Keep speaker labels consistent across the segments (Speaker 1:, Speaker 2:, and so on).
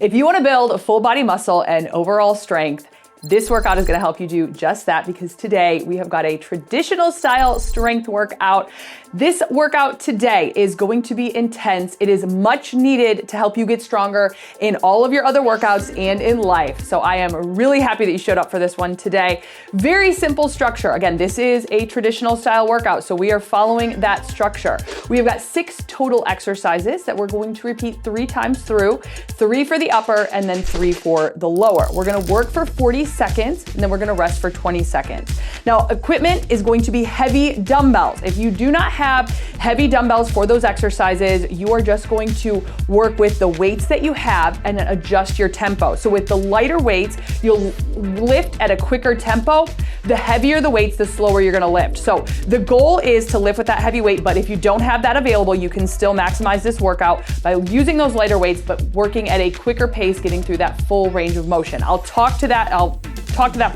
Speaker 1: If you want to build a full body muscle and overall strength, this workout is going to help you do just that, because today we have got a traditional style strength workout. This workout today is going to be intense. It is much needed to help you get stronger in all of your other workouts and in life. So I am really happy that you showed up for this one today. Very simple structure. Again, this is a traditional style workout, so we are following that structure. We have got 6 total exercises that we're going to repeat 3 times through, 3 for the upper and then 3 for the lower. We're going to work for 40 seconds and then we're going to rest for 20 seconds. Now, equipment is going to be heavy dumbbells. If you do not have heavy dumbbells for those exercises, you are just going to work with the weights that you have and adjust your tempo. So with the lighter weights, you'll lift at a quicker tempo. The heavier the weights, the slower you're going to lift. So the goal is to lift with that heavy weight, but if you don't have that available, you can still maximize this workout by using those lighter weights, but working at a quicker pace, getting through that full range of motion. I'll talk to that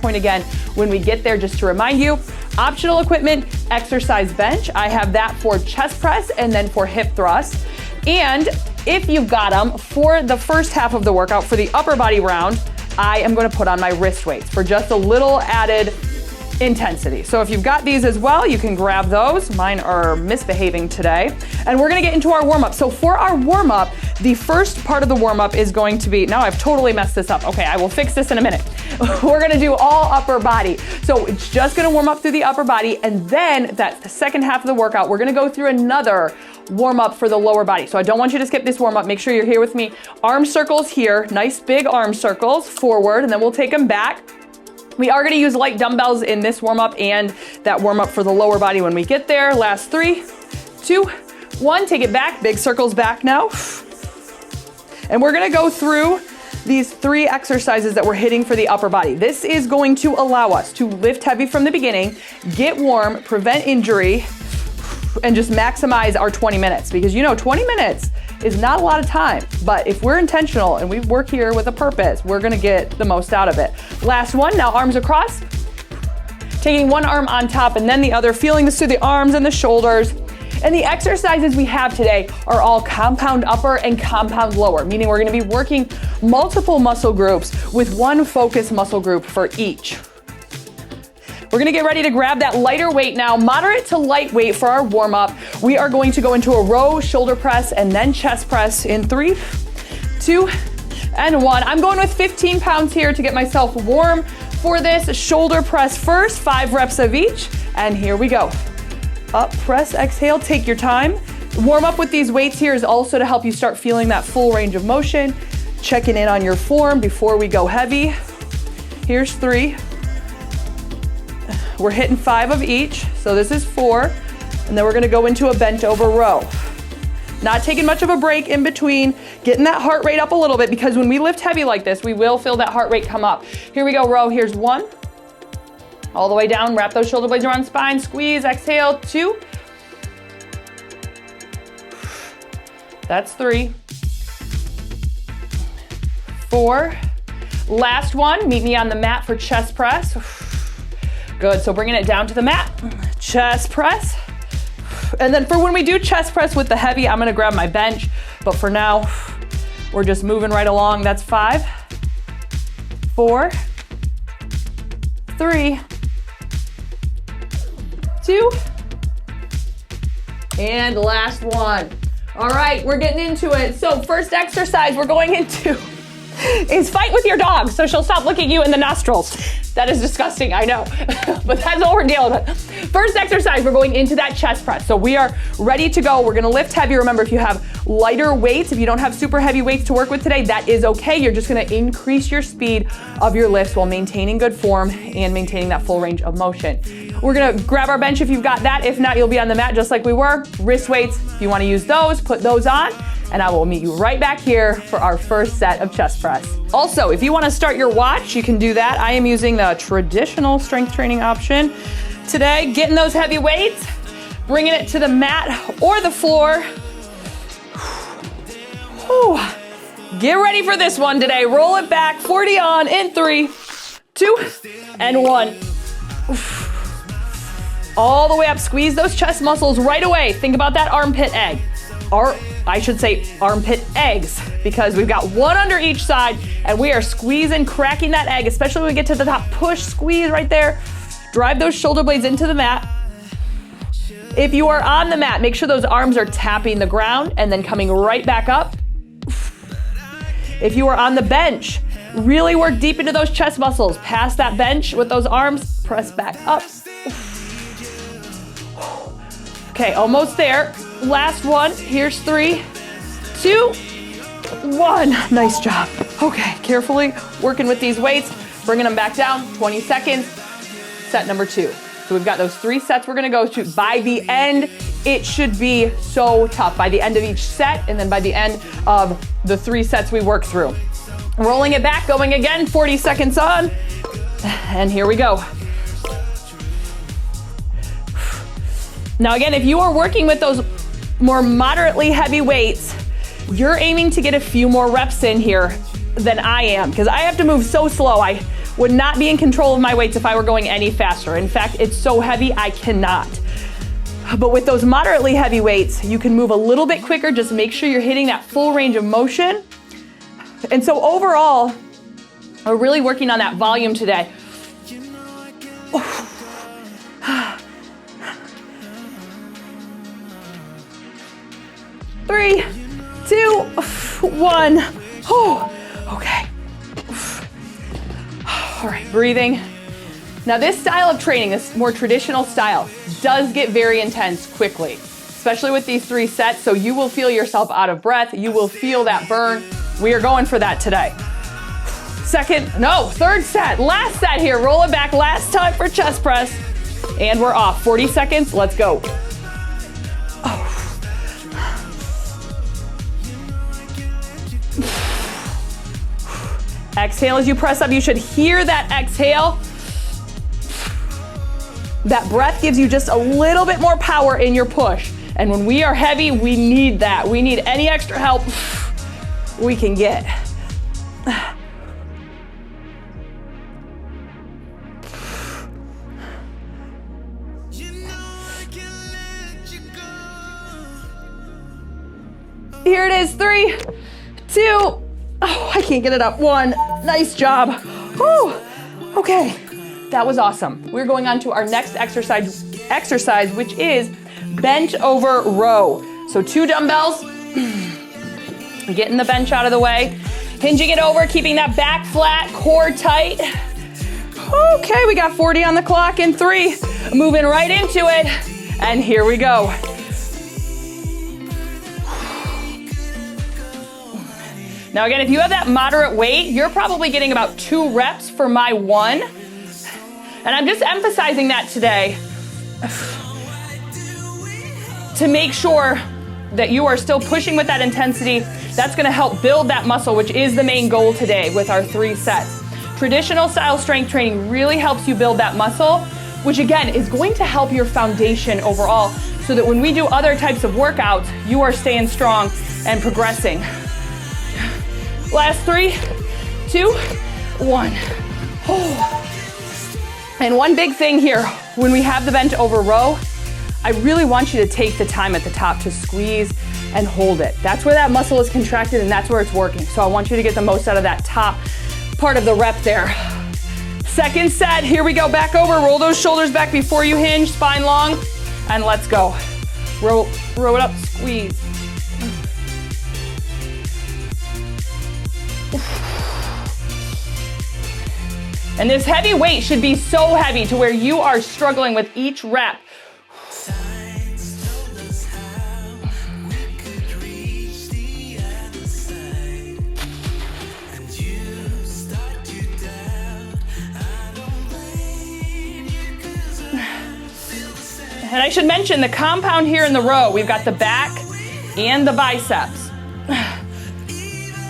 Speaker 1: point again when we get there, just to remind you. Optional equipment, exercise bench. I have that for chest press and then for hip thrust. And if you've got them, for the first half of the workout, for the upper body round, I am going to put on my wrist weights for just a little added intensity. So if you've got these as well, you can grab those. Mine are misbehaving today. And we're going to get into our warm-up. So for our warm-up, the first part of the warm-up is going to be, now I've totally messed this up. Okay, I will fix this in a minute. We're going to do all upper body. So it's just going to warm up through the upper body, and then the second half of the workout, we're going to go through another warm up for the lower body. So I don't want you to skip this warm up. Make sure you're here with me. Arm circles here, nice big arm circles forward, and then we'll take them back. We are going to use light dumbbells in this warm up and that warm up for the lower body when we get there. Last 3, 2, 1, take it back. Big circles back now. And we're going to go through these 3 exercises that we're hitting for the upper body. This is going to allow us to lift heavy from the beginning, get warm, prevent injury, and just maximize our 20 minutes. Because 20 minutes is not a lot of time, but if we're intentional and we work here with a purpose, we're gonna get the most out of it. Last one, now arms across. Taking one arm on top and then the other, feeling this through the arms and the shoulders. And the exercises we have today are all compound upper and compound lower, meaning we're gonna be working multiple muscle groups with one focus muscle group for each. We're gonna get ready to grab that lighter weight now, moderate to lightweight for our warm up. We are going to go into a row shoulder press and then chest press in 3, 2, and 1. I'm going with 15 pounds here to get myself warm for this. Shoulder press first, 5 reps of each, and here we go. Up, press, exhale, take your time. Warm up with these weights here is also to help you start feeling that full range of motion. Checking in on your form before we go heavy. Here's 3. We're hitting 5 of each, so this is 4, and then we're gonna go into a bent over row. Not taking much of a break in between, getting that heart rate up a little bit, because when we lift heavy like this, we will feel that heart rate come up. Here we go, row, here's 1. All the way down, wrap those shoulder blades around spine, squeeze, exhale, 2. That's 3. 4. Last one, meet me on the mat for chest press. Good, so bringing it down to the mat, chest press. And then for when we do chest press with the heavy, I'm gonna grab my bench, but for now, we're just moving right along. That's 5, 4, 3, 2, and last one. All right, we're getting into it. So first exercise we're going into is fight with your dog so she'll stop licking you in the nostrils. That is disgusting, I know, but that's what we're dealing with. First exercise, we're going into that chest press. So we are ready to go. We're gonna lift heavy. Remember, if you have lighter weights, if you don't have super heavy weights to work with today, that is okay. You're just gonna increase your speed of your lifts while maintaining good form and maintaining that full range of motion. We're gonna grab our bench if you've got that. If not, you'll be on the mat just like we were. Wrist weights, if you wanna use those, put those on. And I will meet you right back here for our first set of chest press. Also, if you want to start your watch, you can do that. I am using the traditional strength training option today, getting those heavy weights, bringing it to the mat or the floor. Whew. Get ready for this one today. Roll it back, 40 on in 3, 2, and 1. All the way up, squeeze those chest muscles right away. Think about that armpit egg. I should say armpit eggs, because we've got one under each side and we are squeezing, cracking that egg, especially when we get to the top. Push, squeeze right there. Drive those shoulder blades into the mat. If you are on the mat, make sure those arms are tapping the ground and then coming right back up. If you are on the bench, really work deep into those chest muscles. Pass that bench with those arms, press back up. Okay, almost there. Last one. Here's 3, 2, 1. Nice job. Okay, carefully working with these weights, bringing them back down. 20 seconds. Set number 2. So we've got those 3 sets we're gonna go to. By the end, it should be so tough. By the end of each set, and then by the end of the 3 sets we work through. Rolling it back, going again, 40 seconds on. And here we go. Now again, if you are working with those more moderately heavy weights, you're aiming to get a few more reps in here than I am, because I have to move so slow. I would not be in control of my weights if I were going any faster. In fact, it's so heavy, I cannot. But with those moderately heavy weights, you can move a little bit quicker. Just make sure you're hitting that full range of motion. And so overall, we're really working on that volume today. 3, 2, 1. Oh, okay. All right, breathing. Now this style of training, this more traditional style, does get very intense quickly, especially with these 3 sets. So you will feel yourself out of breath. You will feel that burn. We are going for that today. Third set, last set here. Roll it back, last time for chest press. And we're off, 40 seconds, let's go. Exhale as you press up. You should hear that exhale. That breath gives you just a little bit more power in your push. And when we are heavy, we need that. We need any extra help we can get. Here it is, 3, 2, oh, I can't get it up. 1, nice job. Whew. Okay, that was awesome. We're going on to our next exercise, which is bench over row. So 2 dumbbells, getting the bench out of the way, hinging it over, keeping that back flat, core tight. Okay, we got 40 on the clock in 3, moving right into it. And here we go. Now again, if you have that moderate weight, you're probably getting about 2 reps for my 1. And I'm just emphasizing that today to make sure that you are still pushing with that intensity. That's gonna help build that muscle, which is the main goal today with our 3 sets. Traditional style strength training really helps you build that muscle, which again is going to help your foundation overall, so that when we do other types of workouts, you are staying strong and progressing. Last 3, 2, 1. Oh. And one big thing here, when we have the bench over row, I really want you to take the time at the top to squeeze and hold it. That's where that muscle is contracted and that's where it's working. So I want you to get the most out of that top part of the rep there. Second set, here we go, back over. Roll those shoulders back before you hinge, spine long, and let's go. Row it up, squeeze. And this heavy weight should be so heavy to where you are struggling with each rep. And I should mention the compound here in the row. We've got the back and the biceps.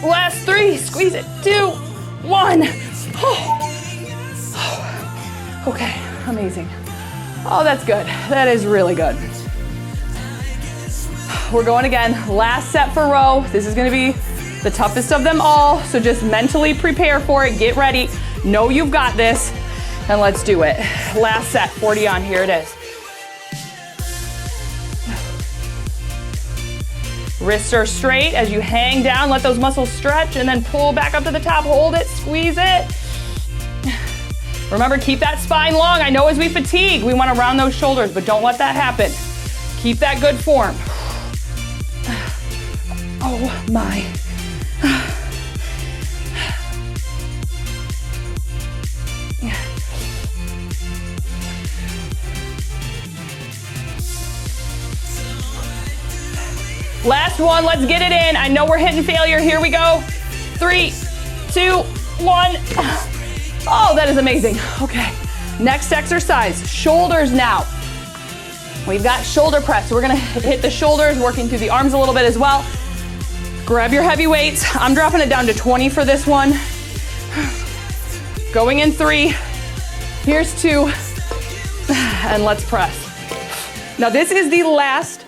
Speaker 1: Last 3, squeeze it, 2, 1. Oh. Okay, amazing. Oh, that's good. That is really good. We're going again. Last set for row. This is gonna be the toughest of them all, so just mentally prepare for it. Get ready. Know you've got this, and let's do it. Last set, 40 on, here it is. Wrists are straight as you hang down, let those muscles stretch, and then pull back up to the top, hold it, squeeze it. Remember, keep that spine long. I know as we fatigue, we want to round those shoulders, but don't let that happen. Keep that good form. Oh my. Last one, let's get it in. I know we're hitting failure. Here we go. 3, 2, 1. Oh, that is amazing. Okay, next exercise, shoulders now. We've got shoulder press. So we're gonna hit the shoulders, working through the arms a little bit as well. Grab your heavy weights. I'm dropping it down to 20 for this one. Going in 3. Here's 2. And let's press. Now this is the last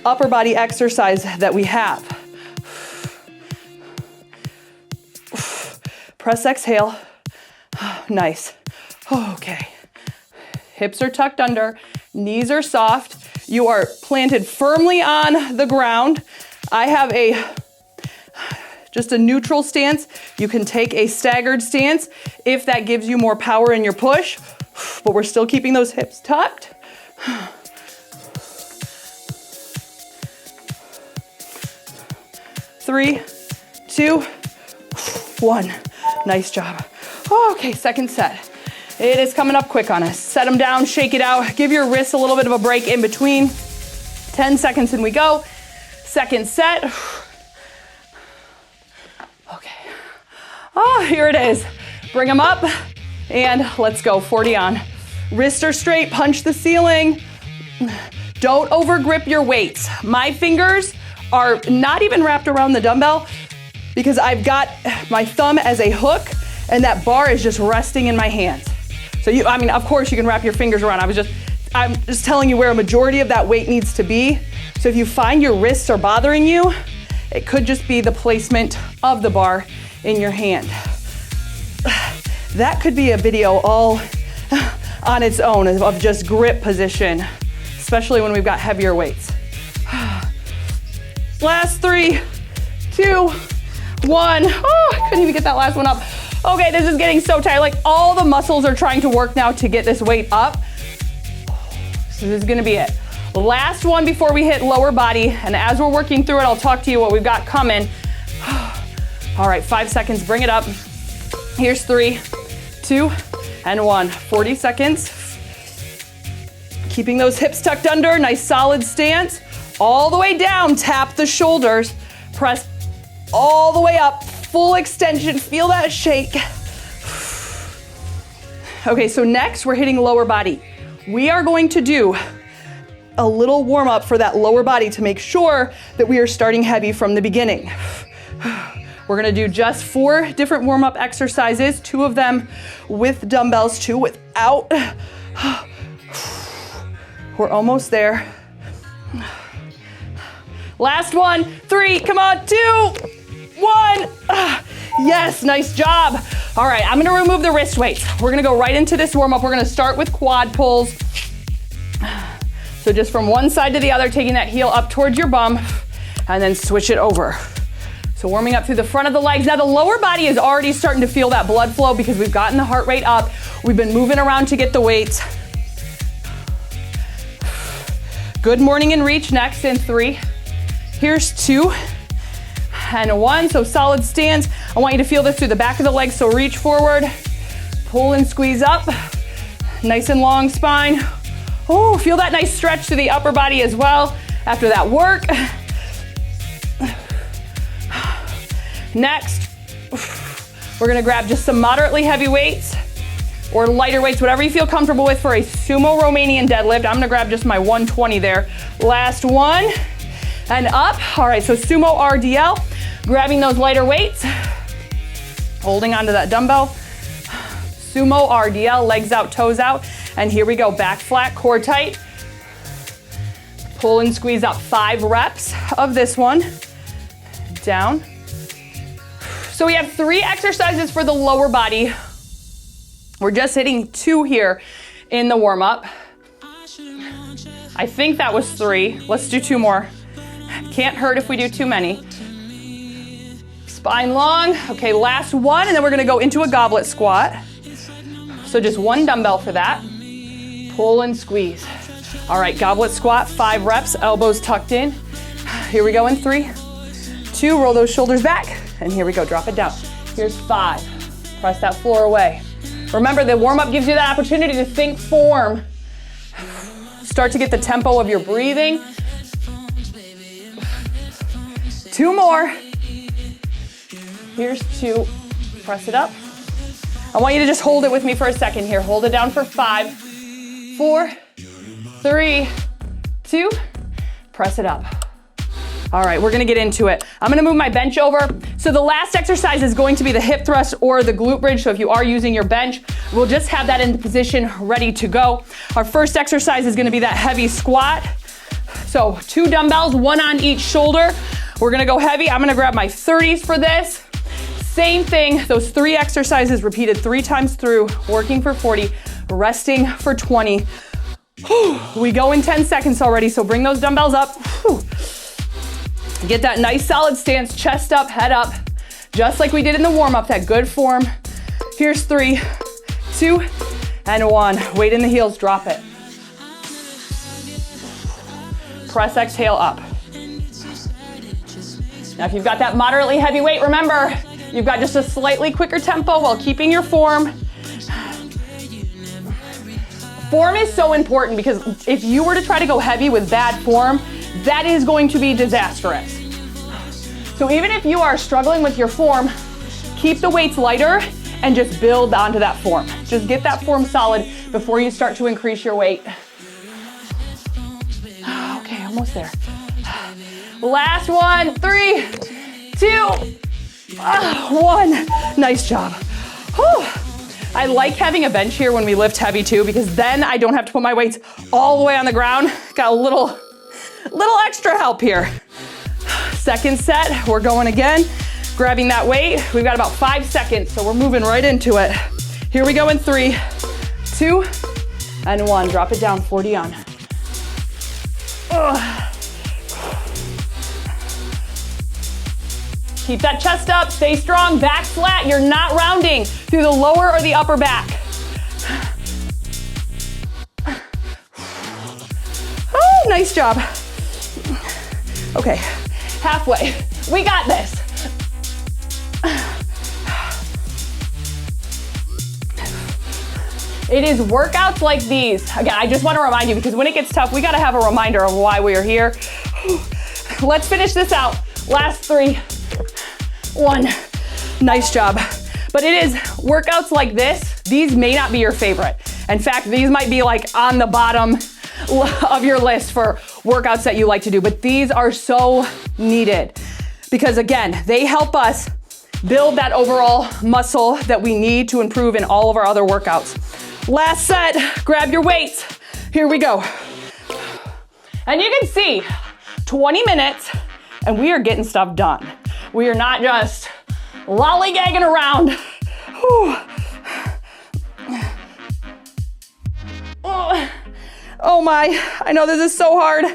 Speaker 1: upper body exercise that we have. Press, exhale. Nice. Okay. Hips are tucked under, knees are soft. You are planted firmly on the ground. I have just a neutral stance. You can take a staggered stance if that gives you more power in your push, but we're still keeping those hips tucked. 3, 2, 1. Nice job. Okay, second set. It is coming up quick on us. Set them down, shake it out. Give your wrists a little bit of a break in between. 10 seconds and we go. Second set. Okay. Oh, here it is. Bring them up and let's go. 40 on. Wrists are straight, punch the ceiling. Don't overgrip your weights. My fingers are not even wrapped around the dumbbell because I've got my thumb as a hook and that bar is just resting in my hands. So of course you can wrap your fingers around. I'm just telling you where a majority of that weight needs to be. So if you find your wrists are bothering you, it could just be the placement of the bar in your hand. That could be a video all on its own of just grip position, especially when we've got heavier weights. Last 3, 2, 1. Oh, I couldn't even get that last one up. Okay, this is getting so tight. Like all the muscles are trying to work now to get this weight up. So this is gonna be it. Last one before we hit lower body. And as we're working through it, I'll talk to you what we've got coming. All right, 5 seconds, bring it up. Here's 3, 2, and 1. 40 seconds. Keeping those hips tucked under, nice solid stance. All the way down, tap the shoulders, press all the way up, full extension, feel that shake. Okay, so next we're hitting lower body. We are going to do a little warm up for that lower body to make sure that we are starting heavy from the beginning. We're gonna do just 4 different warm up exercises, 2 of them with dumbbells, 2 without. We're almost there. Last one, 3, come on, 2, 1. Yes, nice job. All right, I'm gonna remove the wrist weights. We're gonna go right into this warm up. We're gonna start with quad pulls. So just from one side to the other, taking that heel up towards your bum and then switch it over. So warming up through the front of the legs. Now the lower body is already starting to feel that blood flow because we've gotten the heart rate up. We've been moving around to get the weights. Good morning and reach next in 3. Here's 2 and 1, so solid stance. I want you to feel this through the back of the legs, so reach forward, pull and squeeze up. Nice and long spine. Oh, feel that nice stretch to the upper body as well after that work. Next, we're gonna grab just some moderately heavy weights or lighter weights, whatever you feel comfortable with for a sumo Romanian deadlift. I'm gonna grab just my 120 there. Last one. And up. All right, so sumo RDL, grabbing those lighter weights, holding onto that dumbbell. Sumo RDL, legs out, toes out. And here we go, back flat, core tight. Pull and squeeze up, 5 reps of this one. Down. So we have 3 exercises for the lower body. We're just hitting 2 here in the warm up. I think that was 3. Let's do 2 more. Can't hurt if we do too many. Spine long. Okay, last one, and then we're gonna go into a goblet squat. So just one dumbbell for that. Pull and squeeze. All right, goblet squat, 5 reps, elbows tucked in. Here we go in 3, 2, roll those shoulders back, and here we go, drop it down. Here's 5, press that floor away. Remember, the warm-up gives you that opportunity to think form. Start to get the tempo of your breathing. 2 more. Here's 2, press it up. I want you to just hold it with me for a second here. Hold it down for 5, 4, 3, 2, press it up. All right, we're gonna get into it. I'm gonna move my bench over. So the last exercise is going to be the hip thrust or the glute bridge. So if you are using your bench, we'll just have that in position ready to go. Our first exercise is gonna be that heavy squat. So 2 dumbbells, 1 on each shoulder. We're gonna go heavy. I'm gonna grab my 30s for this. Same thing, those 3 exercises repeated 3 times through, working for 40, resting for 20. We go in 10 seconds already, so bring those dumbbells up. Get that nice solid stance, chest up, head up, just like we did in the warm-up, that good form. Here's 3, 2, and 1. Weight in the heels, drop it. Press, exhale, up. Now if you've got that moderately heavy weight, remember, you've got just a slightly quicker tempo while keeping your form. Form is so important because if you were to try to go heavy with bad form, that is going to be disastrous. So even if you are struggling with your form, keep the weights lighter and just build onto that form. Just get that form solid before you start to increase your weight. Okay, almost there. Last one, 3, 2, 1. Nice job. Whew. I like having a bench here when we lift heavy too, because then I don't have to put my weights all the way on the ground. Got a little extra help here. Second set, we're going again. Grabbing that weight. We've got about 5 seconds, so we're moving right into it. Here we go in 3, 2, and 1. Drop it down, 40 on. Keep that chest up, stay strong, back flat. You're not rounding through the lower or the upper back. Oh, nice job. Okay, halfway. We got this. It is workouts like these. Again, I just want to remind you, because when it gets tough, we got to have a reminder of why we are here. Let's finish this out. Last 3, 1. Nice job. But it is workouts like this. These may not be your favorite. In fact, these might be like on the bottom of your list for workouts that you like to do. But these are so needed because, again, they help us build that overall muscle that we need to improve in all of our other workouts. Last set, grab your weights. Here we go. And you can see 20 minutes and we are getting stuff done. We are not just lollygagging around. Whew. Oh my, I know this is so hard.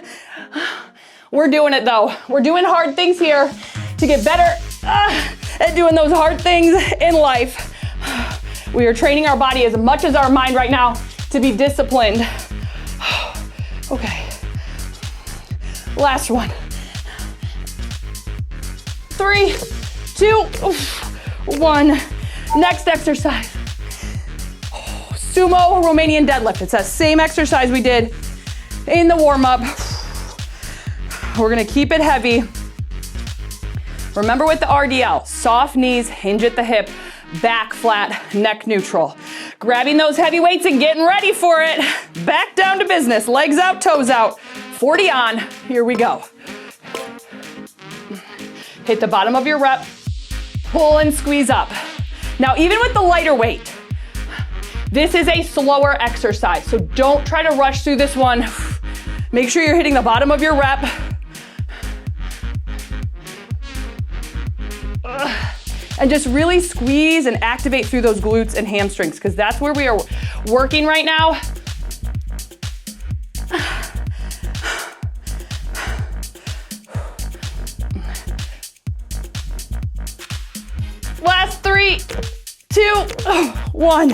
Speaker 1: We're doing it though. We're doing hard things here to get better at doing those hard things in life. We are training our body as much as our mind right now to be disciplined. Okay. Last one. 3, 2, 1. Next exercise. Sumo Romanian deadlift. It's that same exercise we did in the warm-up. We're gonna keep it heavy. Remember with the RDL, soft knees, hinge at the hip, back flat, neck neutral. Grabbing those heavy weights and getting ready for it. Back down to business, legs out, toes out. 40 on, here we go. Hit the bottom of your rep, pull and squeeze up. Now, even with the lighter weight, this is a slower exercise, so don't try to rush through this one. Make sure you're hitting the bottom of your rep. And just really squeeze and activate through those glutes and hamstrings, because that's where we are working right now. 1.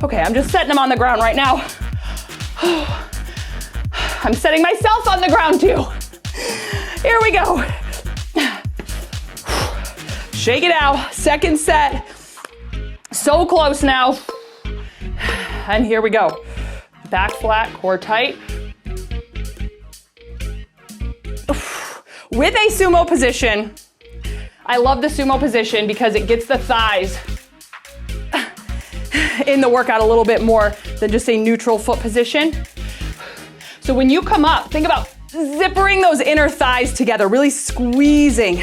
Speaker 1: Okay, I'm just setting them on the ground right now. I'm setting myself on the ground too. Here we go. Shake it out. Second set. So close now. And here we go. Back flat, core tight. With a sumo position, I love the sumo position because it gets the thighs in the workout a little bit more than just a neutral foot position. So when you come up, think about zippering those inner thighs together, really squeezing.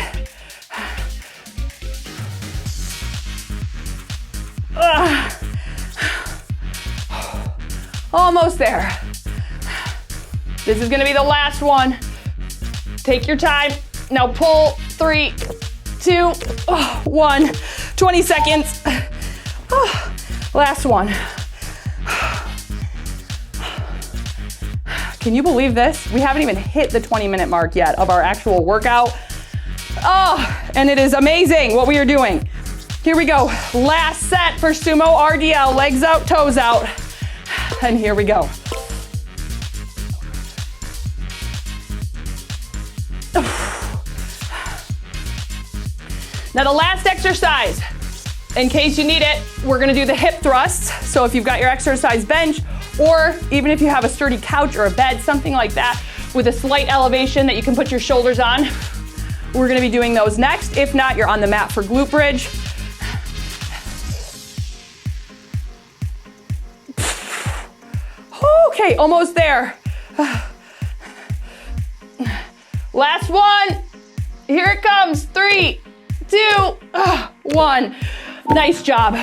Speaker 1: Almost there. This is gonna be the last one. Take your time. Now pull, 3, 2, 1. 20 seconds. Last one. Can you believe this? We haven't even hit the 20-minute mark yet of our actual workout. And it is amazing what we are doing. Here we go. Last set for sumo RDL. Legs out, toes out. And here we go. Now the last exercise, in case you need it, we're gonna do the hip thrusts. So if you've got your exercise bench, or even if you have a sturdy couch or a bed, something like that, with a slight elevation that you can put your shoulders on, we're gonna be doing those next. If not, you're on the mat for glute bridge. Okay, almost there. Last one. Here it comes. 3, 2, 1. Nice job.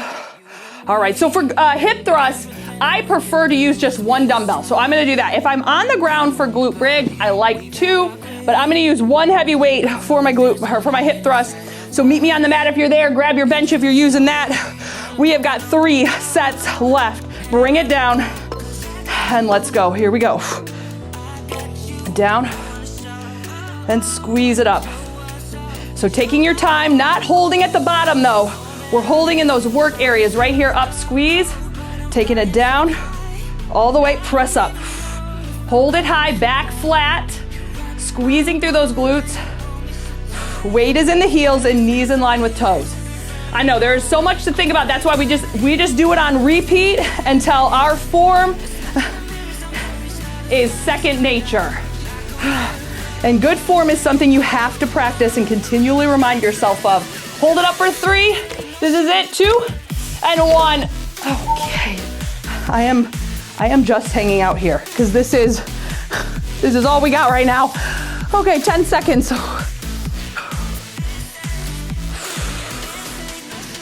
Speaker 1: All right, so for hip thrusts, I prefer to use just one dumbbell. So I'm gonna do that. If I'm on the ground for glute bridge, I like 2, but I'm gonna use 1 heavy weight for my for my hip thrust. So meet me on the mat if you're there, grab your bench if you're using that. We have got 3 sets left. Bring it down and let's go. Here we go. Down and squeeze it up. So taking your time, not holding at the bottom though. We're holding in those work areas right here, up, squeeze, taking it down, all the way, press up. Hold it high, back flat, squeezing through those glutes. Weight is in the heels and knees in line with toes. I know there's so much to think about. That's why we just do it on repeat until our form is second nature. And good form is something you have to practice and continually remind yourself of. Hold it up for 3. This is it. 2 and 1. Okay. I am just hanging out here because this is all we got right now. Okay, 10 seconds.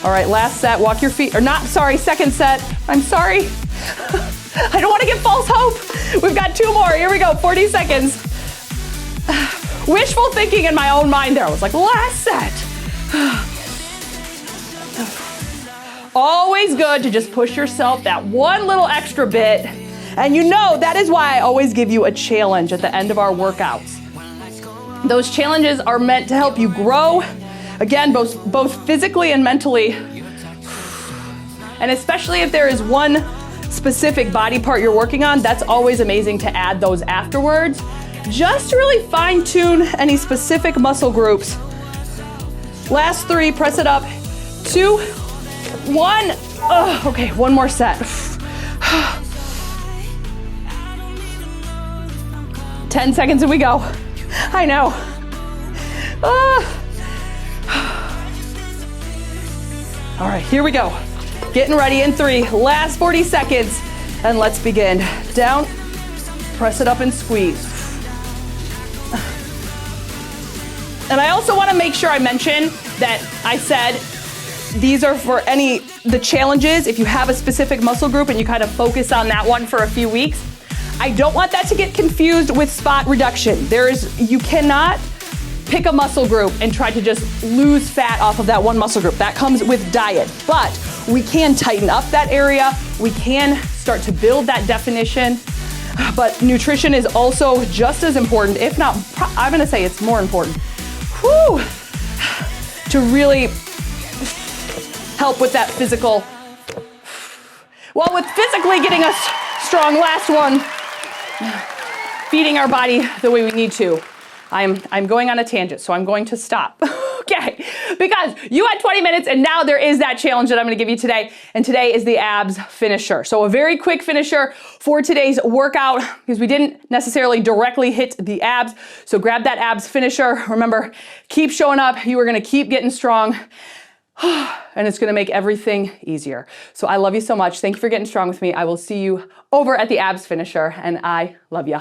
Speaker 1: All right, last set. Walk your feet, or not, sorry, second set. I'm sorry. I don't want to get false hope. We've got 2 more. Here we go, 40 seconds. Wishful thinking in my own mind there. I was like, last set. Always good to just push yourself that one little extra bit. And you know, that is why I always give you a challenge at the end of our workouts. Those challenges are meant to help you grow, again, both physically and mentally. And especially if there is one specific body part you're working on, that's always amazing to add those afterwards, just to really fine tune any specific muscle groups. Last 3, press it up. 2, 1. Okay, 1 more set. 10 seconds and we go. I know. All right, here we go. Getting ready in 3, last 40 seconds, and let's begin. Down, press it up and squeeze. And I also want to make sure I mention that I said these are for the challenges. If you have a specific muscle group and you kind of focus on that one for a few weeks, I don't want that to get confused with spot reduction. You cannot pick a muscle group and try to just lose fat off of that one muscle group. That comes with diet, but we can tighten up that area. We can start to build that definition, but nutrition is also just as important, if not, I'm gonna say it's more important, to really help with that physical. Well, with physically getting us strong, last one, feeding our body the way we need to. I'm going on a tangent, so I'm going to stop. Okay, because you had 20 minutes and now there is that challenge that I'm gonna give you today, and today is the abs finisher. So a very quick finisher for today's workout, because we didn't necessarily directly hit the abs. So grab that abs finisher. Remember, keep showing up. You are gonna keep getting strong. And it's gonna make everything easier. So I love you so much. Thank you for getting strong with me. I will see you over at the abs finisher, and I love you.